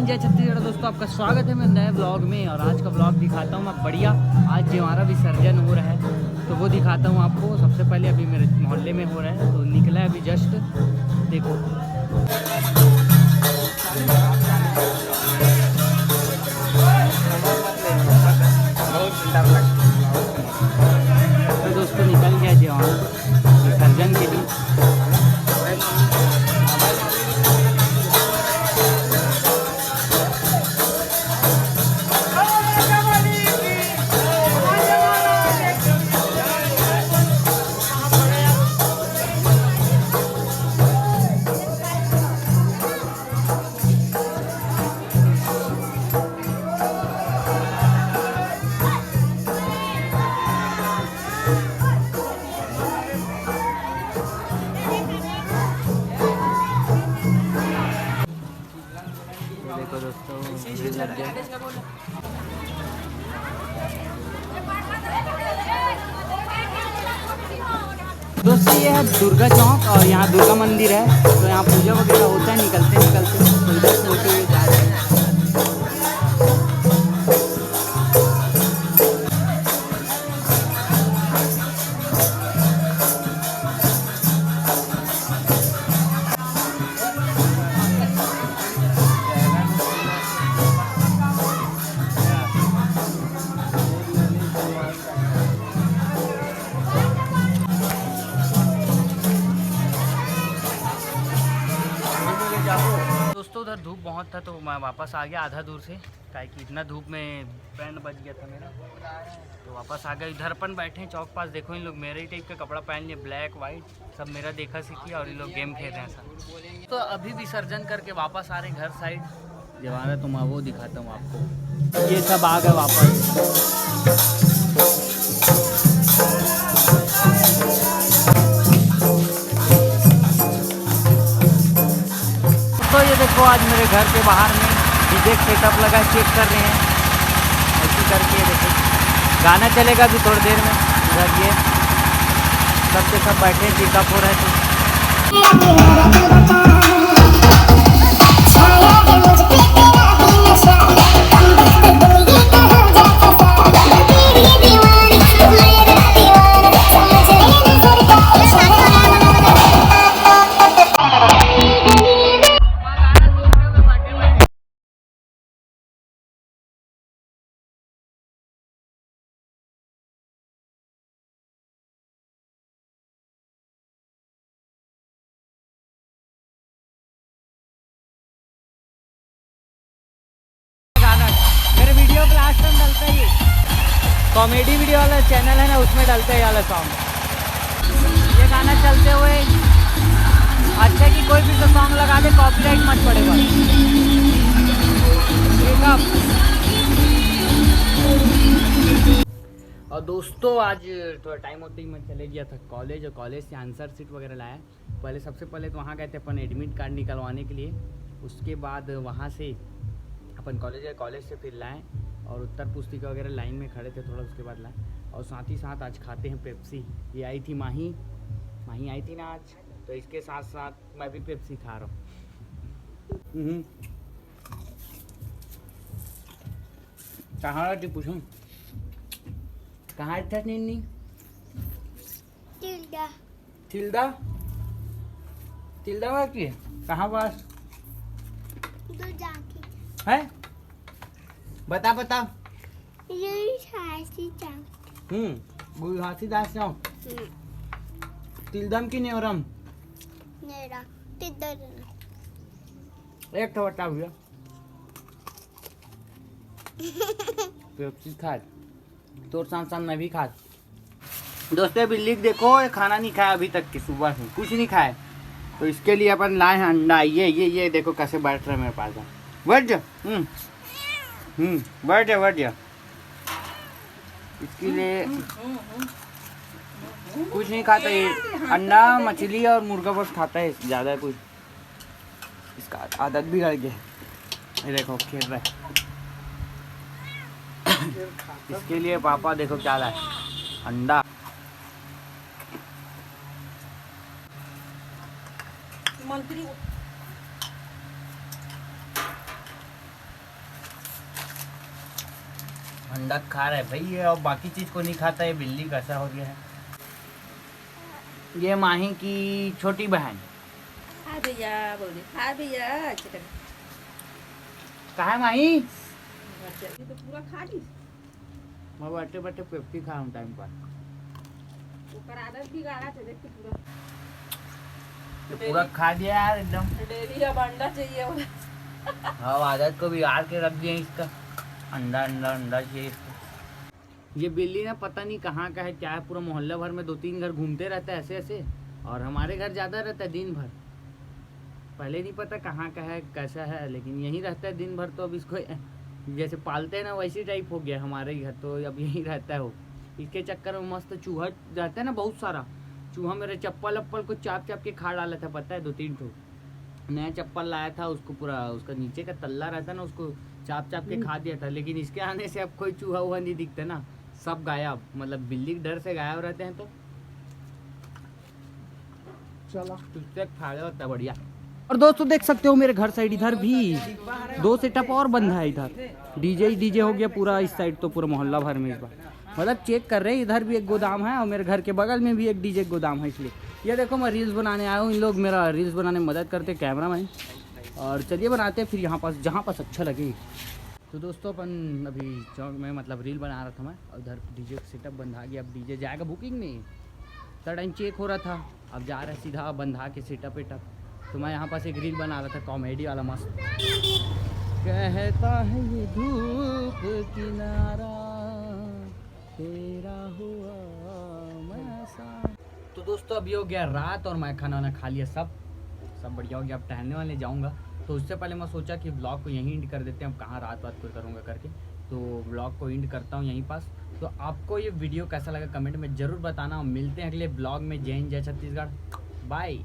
जय छत्तीसगढ़। दोस्तों आपका स्वागत है मेरे नए ब्लॉग में। और आज का ब्लॉग दिखाता हूँ मैं बढ़िया। आज जो हमारा विसर्जन हो रहा है तो वो दिखाता हूँ आपको। सबसे पहले अभी मेरे मोहल्ले में हो रहा है तो निकला है अभी जस्ट, देखो। तो दोस्तों निकल गया जवान विसर्जन के लिए। देखो दोस्तों लग गया। दोस्तों ये है दुर्गा चौक और यहाँ दुर्गा मंदिर है तो यहाँ पूजा वगैरह होता है। निकलते निकलते तो इधर से होते हुए जा रहे हैं। दोस्तों उधर धूप बहुत था तो मैं वापस आ गया आधा दूर से, काहे कि इतना धूप में बैंड बज गया था मेरा, तो वापस आ गया। इधर अपन बैठे हैं चौक पास। देखो इन लोग मेरे ही टाइप का कपड़ा पहन लिए, ब्लैक वाइट सब मेरा देखा सीखी, और इन लोग गेम खेल रहे हैं सब। तो अभी विसर्जन करके वापस आ रहे हैं घर साइड। जब आ रहा तो मैं वो दिखाता हूँ आपको। ये सब आ गए वापस। तो ये देखो आज मेरे घर के बाहर में डीजे सेटअप लगा, चेक कर रहे हैं ऐसे करके। देखो गाना चलेगा अभी थोड़ी देर में। इधर ये सब के सब बैठे पिकअप हो रहे थे। लास्ट में डलता है ये कॉमेडी वीडियो वाला चैनल है ना, उसमें डलता है ये वाला सॉन्ग। ये गाना चलते हुए अच्छा कि कोई भी तो सॉन्ग लगा दे, कॉपीराइट मत पड़ेगा। और दोस्तों आज थोड़ा टाइम होते ही मैं चले गया था कॉलेज, और कॉलेज से आंसर शीट वगैरह लाया। पहले सबसे पहले तो वहाँ गए थे अपन एडमिट कार्ड निकलवाने के लिए। उसके बाद वहाँ से अपन कॉलेज से फिर लाएँ और उत्तर पुस्तिका वगैरह लाइन में खड़े थे थोड़ा, उसके बाद लाएँ। और साथ ही साथ आज खाते हैं पेप्सी। ये आई थी माही आई थी ना आज, तो इसके साथ साथ मैं भी पेप्सी खा रहा हूँ। कहाँ रहती पूछूँ? कहाँ था नैनी? तिल्दा वहाँ की है? कहाँ पास है? बता घासीदास चौक। तिलदम की नेवरम एक तो बता भैया। पेप्सी खा तो साथ मैं भी खा। दोस्तों अभी लिख देखो, ये खाना नहीं खाया अभी तक की, सुबह से कुछ नहीं खाया। तो इसके लिए अपन लाए हैं अंडा। ये देखो कैसे बैठ रहा है मेरे पास। बैठ जा। बैठ जा। इसके लिए कुछ नहीं खाता ये, अंडा मछली और मुर्गा बस खाता है, ज़्यादा कुछ इसका आदत भी गड़ गया। ये देखो खेल रहा है। इसके लिए पापा देखो क्या लाए, अंडा। मंत्री अंडा खा रहा है भाई ये, और बाकी चीज को नहीं खाता है। बिल्ली कैसा हो गया है। ये माही की छोटी बहन। हाँ भैया बोले, हाँ भैया अच्छा कर। कहा है माही? अच्छा ये तो पूरा खा ली। मैं बैठे बैठे पेप्सी खा रहा हूँ टाइम पर। ऊपर आदत भी गाना थे देख के पूरा। तो पूरा खा दिया यार एकदम। डेली अब अंडा चाहिए बोला। हाँ आदत को बिगाड़ के रख दिया इसका। अंडा अंडा अंडा चाहिए इसको। ये बिल्ली ना पता नहीं कहाँ का है, क्या है, पूरा मोहल्ला भर में 2-3 घर घूमते रहता है ऐसे ऐसे, और हमारे घर ज़्यादा रहता है दिन भर। पहले नहीं पता कहाँ का है कैसा है, लेकिन यहीं रहता है दिन भर। तो अब इसको जैसे पालते हैं ना वैसी टाइप हो गया हमारे घर, तो अब यहीं रहता है वो। इसके चक्कर में मस्त चूहा रहता है ना, बहुत सारा चूहा मेरे चप्पल वप्पल को चाप चाप के खा डाला था, पता है 2-3 ठो। नया चप्पल लाया था, उसको पूरा उसका नीचे का तल्ला रहता ना, उसको चाप चाप के खा दिया था। लेकिन इसके आने से अब कोई चूहा हुआ नहीं दिखता ना, सब गायब। मतलब बिल्ली के डर से गायब रहते हैं। तो चलो तुझसे फायदा होता है बढ़िया। और दोस्तों देख सकते हो मेरे घर साइड इधर भी 2 सेटअप और बंद है। इधर डीजे हो गया पूरा, इस साइड तो पूरा मोहल्ला भर में इस बार मतलब चेक कर रहे हैं। इधर भी एक गोदाम है और मेरे घर के बगल में भी एक डीजे गोदाम है। इसलिए ये देखो मैं रील्स बनाने आया हूँ। इन लोग मेरा रील्स बनाने में मदद करते, कैमरा मैन। और चलिए बनाते हैं फिर यहाँ पास जहाँ पास अच्छा लगे। तो दोस्तों अपन अभी चौक में मतलब रील बना रहा था मैं, उधर डीजे सेटअप बंधा गया। अब डीजे जाएगा बुकिंग में, तो टाइम चेक हो रहा था। अब जा रहा है सीधा बंधा के सेटअप वेटअप। तो मैं यहाँ पास एक रील बना रहा था कॉमेडी वाला मस्त। कहता है ये धूप किनारा तेरा हुआ मैं सा। तो दोस्तों अभी हो गया रात और मैं खाना वाना खा लिया, सब बढ़िया हो गया। अब टहलने वाले जाऊँगा। तो उससे पहले मैं सोचा कि ब्लॉग को यहीं एंड कर देते हैं। अब कहाँ रात को करूँगा करके, तो ब्लॉग को एंड करता हूँ यहीं पास। तो आपको ये वीडियो कैसा लगा कमेंट में ज़रूर बताना। मिलते हैं अगले ब्लॉग में। जय हिंद जय छत्तीसगढ़, बाय।